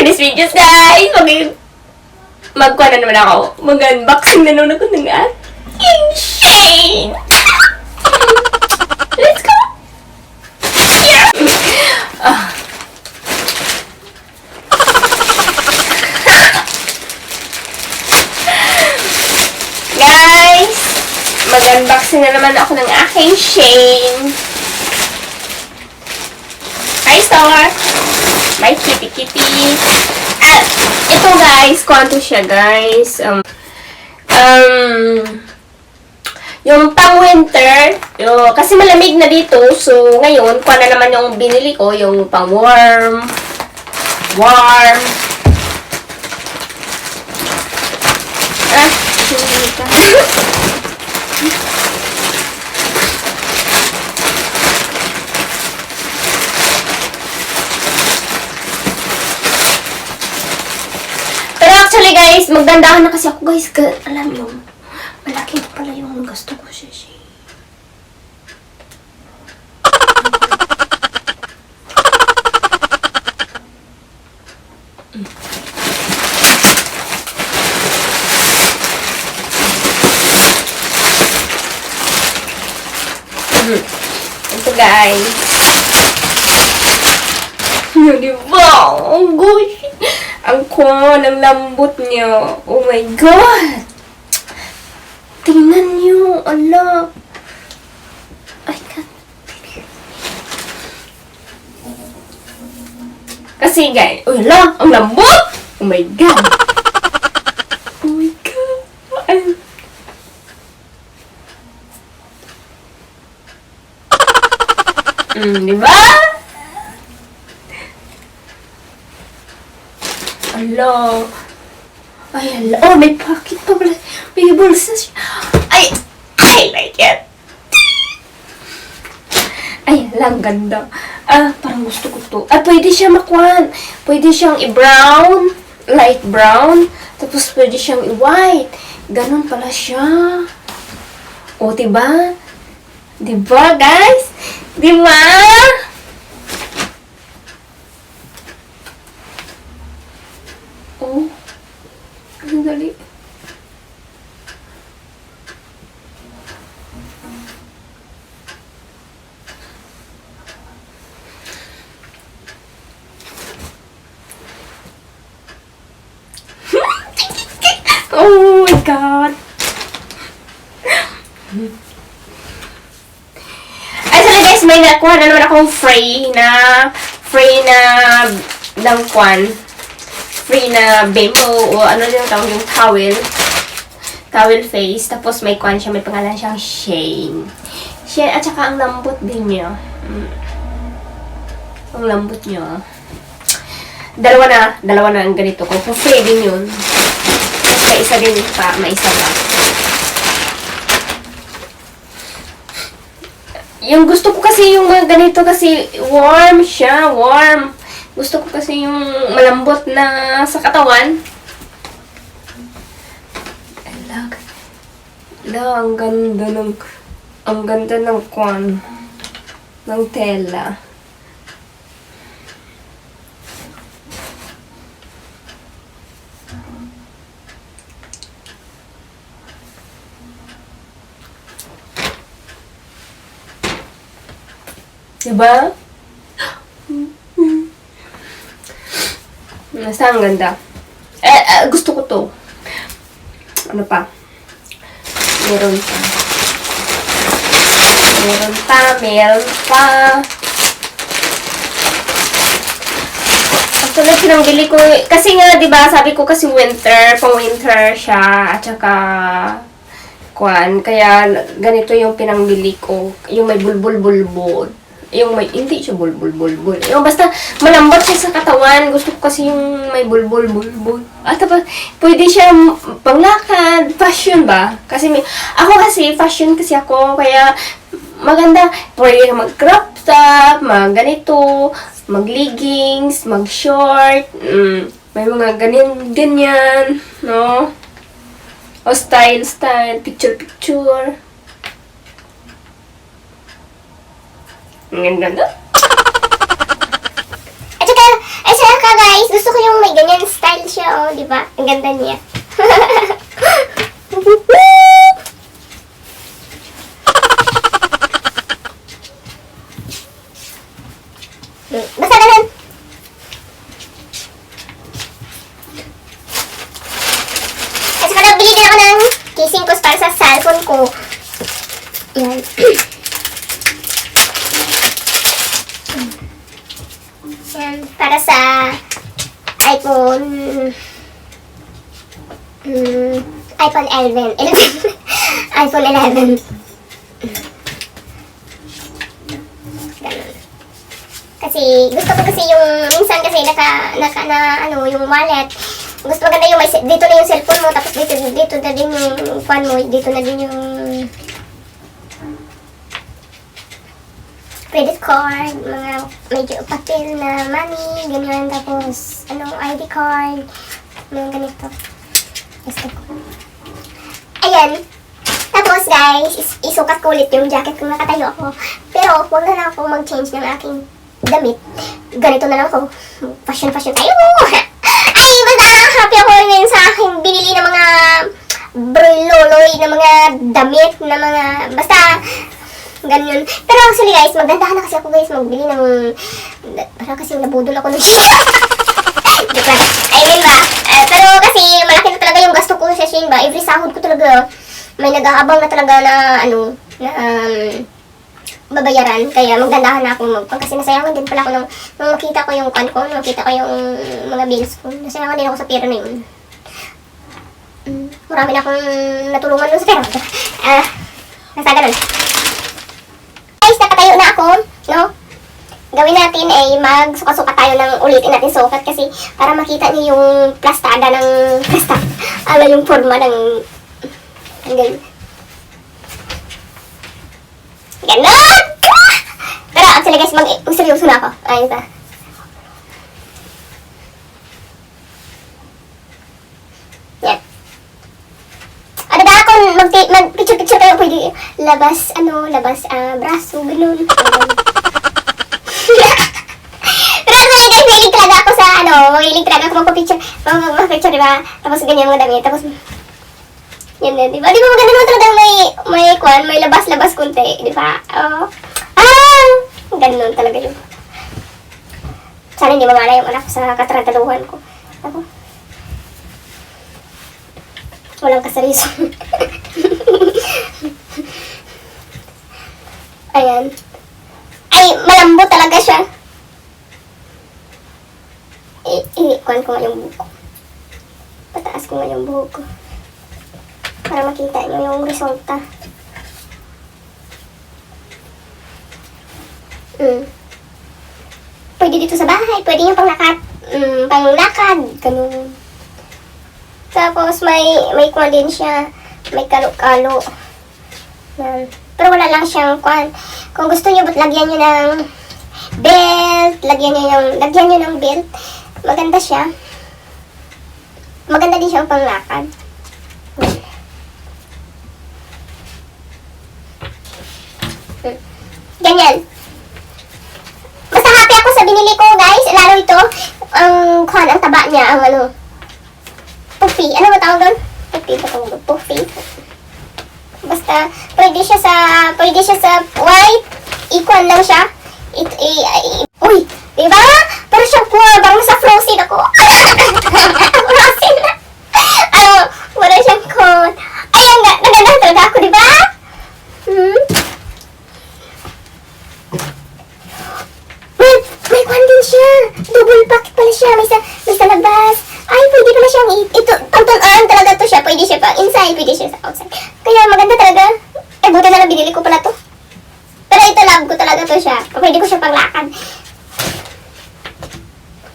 this videos, guys! Magkuha na naman ako. Mag-unboxing na naman ako ng aking SHEIN! Let's go! Yeah! Guys! Mag-unboxing na naman ako ng aking SHEIN. Hi, Star! My kitty. At ito guys, kwanto siya guys. Yung pang winter, kasi malamig na dito. So ngayon, kuha na naman yung binili ko, yung pang warm. Hindi ka. Actually guys, magdandahan na kasi ako guys. Alam nyo, malaki pala yung gasto ko siya. Ito guys. Diba? Oh gosh. Ang ang lambot niya. Oh my God! Tingnan niyo. Ala. I can't believe. Kasi guys, oh ala, ang lambot! Oh my God! Oh my God! Diba? Hello. Ay, hello. Oh, may pocket pa pala. May bulsa siya. I like it. Ay, lang ganda. Parang gusto ko to. Pwede siya makuhan. Pwede siyang i-brown. Light brown. Tapos pwede siyang i-white. Ganon pala siya. O, diba? Diba, guys? Diba? Oh, ang dali. Oh my God. Actually guys, may nakuha na naman akong free na bimbo o ano din tawag yung towel face. Tapos may kwan siya, may pangalan siyang SHEIN. At saka ang lambot din niya. Ang lambot niya. Dalawa na ang ganito ko. So, free din yun. Kaya isa din pa, may isa pa. Yung gusto ko kasi yung mga ganito kasi warm siya, warm. Gusto ko kasi yung malambot na sa katawan. Ang ganda ng kwan, ng tela. Diba? Basta ang ganda. Gusto ko to. Ano pa? Meron pa. Actually, pinangbili ko. Kasi nga, diba, sabi ko kasi pang winter siya. At saka, kaya ganito yung pinangbili ko. Yung may bulbul-bulbul. Hindi siya bulbul-bulbul. Yung basta malambot siya sa katawan. Gusto ko kasi yung may bulbul-bulbul. At tapos, pwede siya panglakad. Fashion ba? Kasi ako kasi, fashion kasi ako. Kaya, maganda. Pwede mag-crop top, mag-ganito, mag-leggings, mag-short. May mga ganyan, no? O style, picture. Ang ganda. At saka guys, guys, gusto ko yung may ganyan style siya, oh, di ba? Ang ganda niya. Basta ganun. At saka nabili din ako ng casing ko para sa cellphone ko. Yan. Yan, para sa iPhone 11. iPhone 11. Ganun. Kasi gusto ko kasi yung minsan kasi ano yung wallet. Gusto maganda yung may dito na yung cellphone mo tapos dito na din yung phone mo, dito na din yung credit card, mga medyo papel na money, ganyan, tapos, ID card, mga ganito. Gusto ko. Ayan. Tapos, guys, isukat ko ulit yung jacket kung nakatayo ako. Pero, huwag na lang ako mag-change ng aking damit. Ganito na lang ako. Fashion tayo. Ay, basta happy ako ngayon sa aking binili ng mga bruloloy, na mga damit, na mga, basta, ganyan. Pero actually guys, magdandahan na kasi ako guys magbili ng, parang kasi nabudol ako ng joke lang. I mean ba? Pero kasi malaki na talaga yung gasto ko sa SHEIN ba. Every sahod ko talaga, may nag-aabang na talaga na babayaran. Kaya magdandahan na ako kasi nasayangan din pala ako nung makita ko yung kan ko, nung makita ko yung mga bills ko. Nasayangan din ako sa pera na yun. Marami na akong natulungan dun sa pera. Nasa ganun. Guys, nakatayo na ako, no? Gawin natin ay magsuka-suka tayo ng ulitin natin sukat kasi para makita niyo yung plastada ng yung forma ng ganon! Pero actually guys, mag-seryoso na ako. Ayun ta. Yan. Ano ba ako mag-picture-picture tayo pwede labas braso, ganun. Pero actually guys, mahilig talaga ako sa mahilig talaga ako mag-picture, diba? Tapos ganyan mga damit, tapos yan na, diba? Diba maganda naman talaga may labas-labas kunti, diba? Ganun talaga yun. Sana hindi mamala yung anak ko sa katarantaduhan ko. Ako. Walang kasariso. Ayan. Ay, malambot talaga siya. Kuhan ko nga yung buhok ko. Pataas ko nga yung buhok ko. Para makita nyo yung resulta. Pwede dito sa bahay. Pwede yung panglakad. Ganun. Tapos may kuhan din siya. May kalo-kalo. Pero wala lang siyang kuhan. Kung gusto niyo lagyan niyo ng belt, lagyan niyo ng belt. Maganda siya. Maganda din siyang panglakad. Ganyan. Basta happy ako sa binili ko, guys. Lalo ito, ang taba niya, puffy. Ano ba tawag doon? Puffy. Basta, pwede siya sa white. Ikuan lang siya. Uy, diba? Parang siyang parang nasa frozen ako. Frozen na. Parang siyang coat. Ayan, naganda talaga ako, diba? May kwan din siya. Double pack pala siya. May sa labas. Ay, pwede pala siyang ito. Pang-on talaga to siya. Pwede siya pa inside, pwede siya sa outside. Kaya maganda talaga. Buti na lang binili ko pala to. Pero ito, love ko talaga to siya. Pwede ko siya panglakad.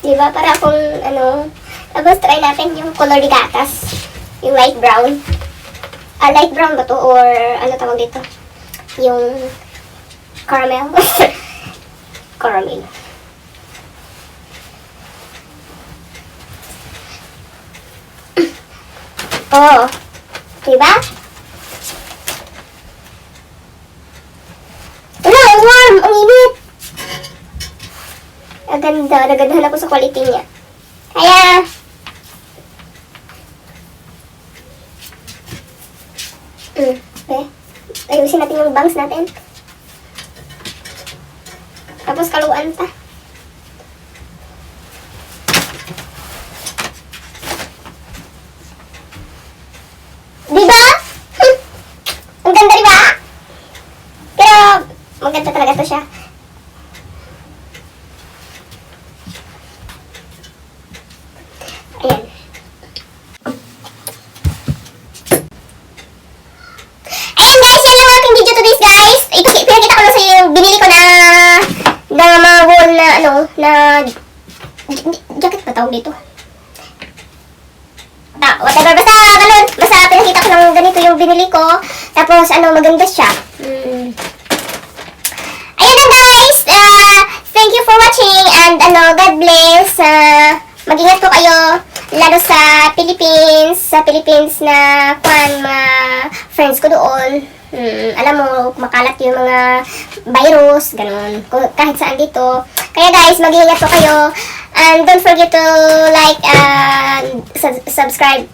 Diba? Para kung tapos try natin yung color ni gatas. Yung light brown. Light brown ba to? Or ano tawag dito? Yung caramel. Caramel. Oh. Diba? Ang warm! Ang init! Nagandahan ako sa quality niya. Kaya, okay. Ayusin natin yung bangs natin. Tapos kaluan pa. Diba? Ang ganda, diba? Pero, maganda talaga to siya. Ayan. Ayan guys, yan ang aking video today's guys. Pinakita ko lang sa iyo yung binili ko na mga wool na jacket ba tawag dito? Whatever, basta ganun. Basta pinakita ko lang ganito yung binili ko. Tapos maganda siya. Ayan na guys. Thank you for watching and God bless. Mag-ingat po kayo lalo sa Philippines na mga friends ko doon. Alam mo, makalat yung mga virus, ganun, kahit saan dito. Kaya guys, mag-ingat po kayo. And don't forget to like and subscribe.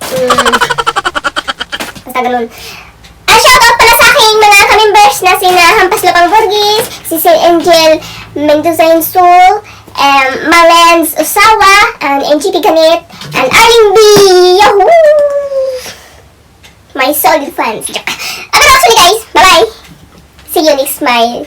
Basta ganun. Shoutout pala sa aking mga ka-members na sina Hampas Lapang Burgis, si Sir Angel Mendoza Insul, Malens Usawa, and NGP Ganit, and Arling B. Yahoo! My solid fans. Actually guys, bye-bye. See you next smile.